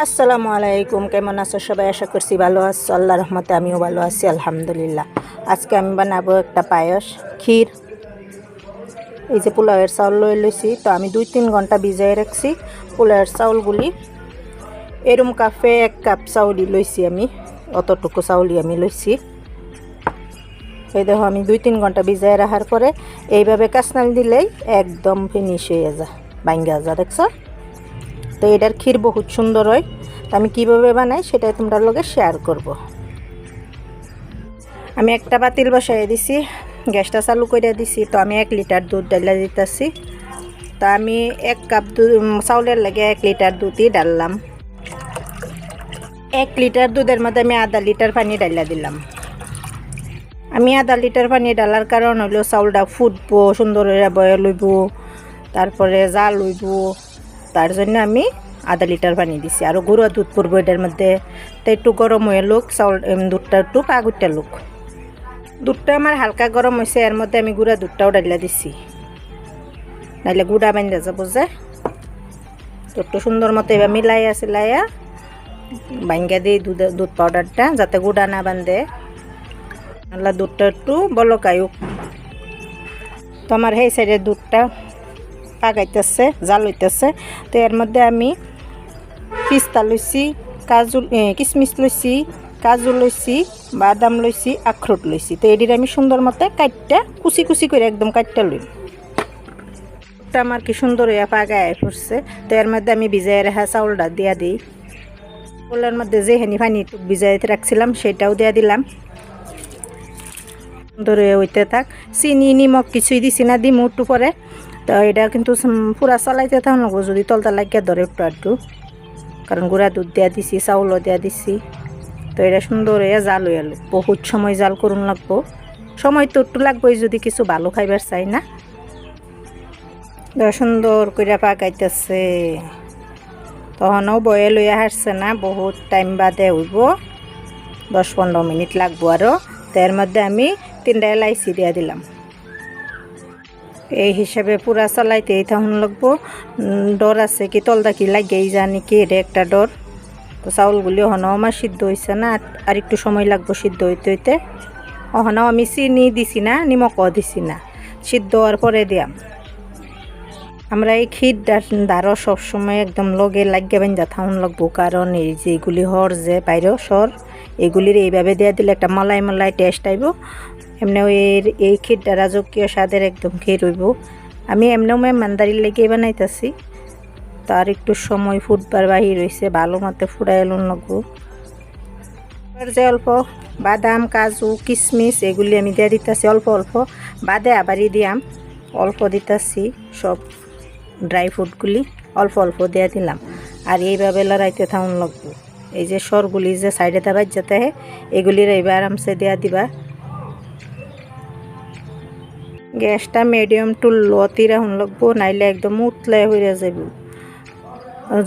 আসসালামু আলাইকুম, কেমন আছো সবাই? আশা করছি ভালো আছো। আল্লাহর রহমতে আমিও ভালো আছি, আলহামদুলিল্লাহ। আজকে আমি বানাবো একটা পায়েস, ক্ষীর। এই যে পোলাওয়ের চাউল লইছি, তো আমি 2-3 ঘন্টা ভিজাই রাখছি পোলাওয়ের চাউলগুলি। এরম কাপে 1 কাপ চাউলই লইছি আমি, অতটুকু চাউলই আমি লইছি। এই দেখো, আমি 2-3 ঘন্টা ভিজাই রাখার পরে এইভাবে কাঁচনাল দিলেই একদম ফিনিশ হয়ে যায়, ভাঙ্গা যা, দেখছো? তো এটার ক্ষীর বহুত সুন্দর হয়। তো আমি কীভাবে বানাই সেটাই তোমরা লগে শেয়ার করব। আমি একটা পাতিল বসাই দিছি, গ্যাসটা চালু করে দিছি। তো আমি 1 লিটার দুধ ডালা দিতেছি। তো আমি 1 কাপ চাউলের লাগে 1 লিটার দুধই ডাললাম। 1 লিটার দুধের মধ্যে আমি আধা লিটার পানি ডালা দিলাম। আমি আধা লিটার পানি ডালার কারণ হলো চাউলটা ফুটবো, সুন্দর হয়ে বয়ে লইব, তারপরে জাল লইব, তার জন্য আমি আধা লিটার পানি দিছি। আর গুঁড়ো দুধ পড়বো এটার মধ্যে। তো একটু গরম হয়ে লোক, চাউল দুধটা একটু পাগুটা লোক। দুধটা আমার হালকা গরম হয়েছে, এর মধ্যে আমি গুঁড়া দুধটাও ডালিয়া দিছি, নাইলে গুঁড়া বান্ধা যাবো যে। তো একটু সুন্দর মতো এবার মিলাইয়া সিলাইয়া ভাঙ্গা দিই দুধ পাউডারটা, যাতে গুঁড়া না বান্ধে। নাহলে দুধটা একটু বলকায়ুক। তো আমার সেই সাইডে দুধটা পাকাইতেছে, জাল হইতেছে। তো এর মধ্যে আমি পিস্তা লইছি, কাজু, কিশমিশ লইছি, কাজু লইছি, বাদাম লইছি, আখরোট লইছি। তো এটির আমি সুন্দর মতো কাটটা কুচি কুচি করে একদম কাটটা লই। ওটা আমার কি সুন্দর হইয়া পাকায় পড়ছে। তো এর মধ্যে আমি ভিজাই রাখা চাউলটা দিয়া দিই। চাউলের মধ্যে যেখানি পানি ভিজাইতে রাখছিলাম সেটাও দিয়া দিলাম। সুন্দর হয়ে হইতে থাক। চিনি নিমখ কিছুই দিছি না, দিম একটু পরে। তো এটা কিন্তু পুরা চালাইতে থাকুন লাগবো, যদি তলটা লাগিয়ে ধরে একটু, কারণ গুঁড়া দুধ দেওয়া দিছি, চাউলও দেওয়া দিছি। তো এটা সুন্দর হয়ে জাল হয়ে এলো। বহুত সময় জাল করুন লাগবো, সময় তো একটু লাগবোই যদি কিছু ভালো খাইবার চাই না। সুন্দর করে পাকাইতেছে, তখনও বয়ে লইয়া হারছে না, বহুত টাইম বাদে হইব, 10-15 মিনিট লাগবো আরও। তো এর মধ্যে আমি 3টা এলাইচি দিয়া দিলাম। এই হিসাবে পুরা চালাইতেই তখন লাগবো। ডর আছে কি তলদা কি লাগেই জানি কি, এটা একটা ডর। তো চাউলগুলি ওখানেও আমার সিদ্ধ হয়েছে না, আর একটু সময় লাগবো সিদ্ধ হইতে হইতে। ওখানেও আমি চিনি দিছি না, নিমকও দিছি না, সিদ্ধ হওয়ার পরে দিয়াম। আমরা এই ক্ষীর দ্বারও সবসময় একদম লগে লাগিয়ে বান্ধা থাকুন লাগবো, কারণ এই যে এগুলি হর যে বাইরেও সর, এগুলির এইভাবে দেওয়া দিলে একটা মলাই মলাই টেস্ট আইব। এমনিও এই ক্ষীরটা রাজকীয় স্বাদের একদম ক্ষীর হইব। আমি এমনিও মেহমানদারির লেগে বানাইতেছি। তার একটু সময় ফুটবার বাহির হয়েছে, ভালো মতো ফুটাই এলুন লাগবো। যে অল্প বাদাম, কাজু, কিশমিশ এগুলি আমি দিয়ে দিতেছি অল্প অল্প, বাদে আবারই দিয়াম। অল্প দিতেছি সব ড্রাই ফ্রুটগুলি, অল্প অল্প দিয়ে দিলাম। আর এইভাবে লড়াইতে থাকুন লাগবো। এই যে সরগুলি যে সাইডে দাবাই যেতে হয়, এগুলির এইবার আরামসে দেওয়া দিবা। গ্যাসটা মিডিয়াম টু লতি রাখুন লাগবো, নাইলে একদম উতলে হয়ে যাব।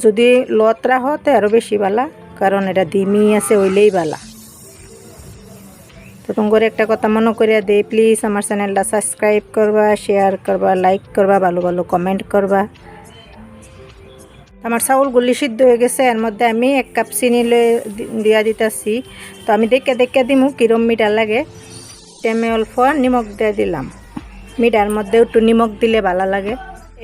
যদি লত রাখো তো আরও বেশি বালা, কারণ এটা ডিমি আছে হইলেই বালা। তো তোমার একটা কথা মনে করিয়া দেই, প্লিজ আমার চ্যানেলটা সাবস্ক্রাইব করবা, শেয়ার করবা, লাইক করবা, ভালো ভালো কমেন্ট করবা। আমার চাউলগুলি সিদ্ধ হয়ে গেছে, এর মধ্যে আমি 1 কাপ চিনি দিয়া দিতেছি। তো আমি দেখে দেখে দিমু কিরম মিঠা লাগে। আমি অল্প নিমখ দিয়ে দিলাম, মিঠার মধ্যে একটু নিমখ দিলে ভালো লাগে।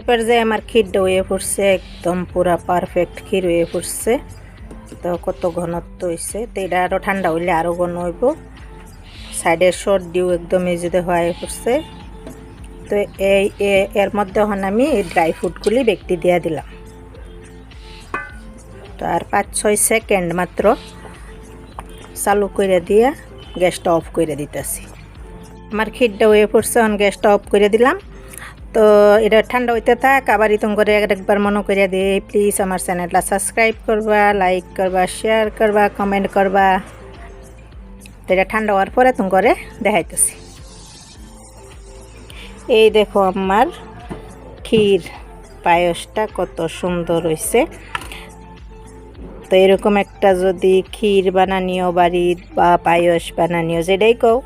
এবার যে আমার ক্ষীরটা হয়ে পড়ছে, একদম পুরা পারফেক্ট ক্ষীর হয়ে পড়ছে। তো কত ঘনত্ব হয়েছে। তো এটা আরও ঠান্ডা হইলে আরও ঘন হইব। সাইডের শর্ট দিও একদম এই যদি হয়ে পড়ছে। তো এর মধ্যে এখন আমি এই ড্রাই ফ্রুটগুলি ব্যক্তি দিয়ে দিলাম। তো আর 5-6 সেকেন্ড মাত্র চালু করে দিয়ে গ্যাসটা অফ করে দিতেছি। আমার ক্ষীরটা হয়ে পড়ছে, এখন গ্যাসটা অফ করে দিলাম। তো এটা ঠান্ডা হইতে থাক। আবার ইতম করে একবার মনে করে দিই, প্লিজ আমার চ্যানেলটা সাবস্ক্রাইব করবা, লাইক করবা, শেয়ার করবা, কমেন্ট করবা। তো এটা ঠান্ডা হওয়ার পরে তুমি করে দেখাইতেছি। এই দেখো আমার ক্ষীর পায়েসটা কত সুন্দর হয়েছে। তো এরকম একটা যদি ক্ষীর বানানিও বাড়ির বা পায়েস বানানিও, যেটাই কও,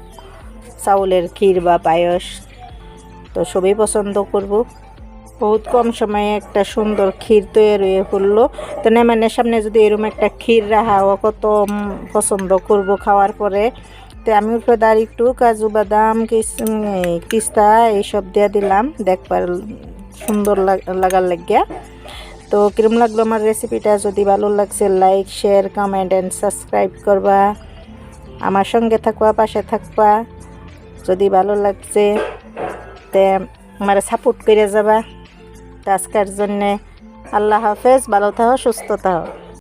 চাউলের ক্ষীর বা পায়েস, তো সবই পছন্দ করব। বহুত কম সময়ে একটা সুন্দর ক্ষীর তৈরি হয়ে পড়লো। তো মেহমানের সামনে যদি এরকম একটা ক্ষীর রাখা ও কত পছন্দ করব খাওয়ার পরে। তো আমি উপরে আর একটু কাজু বাদাম পিস্তা এইসব দিয়ে দিলাম দেখবার সুন্দর লাগার লাগিয়া। তো কিরম লাগলো আমার রেসিপিটা? যদি ভালো লাগছে like share comment and subscribe করবা, আমার সঙ্গে থাকবা, পাশে থাকবা। যদি ভালো লাগছে তে আমার সাপোর্ট করে যাবা। তো আজকের জন্যে আল্লাহ হাফেজ, ভালো থাকো, সুস্থ থাকো।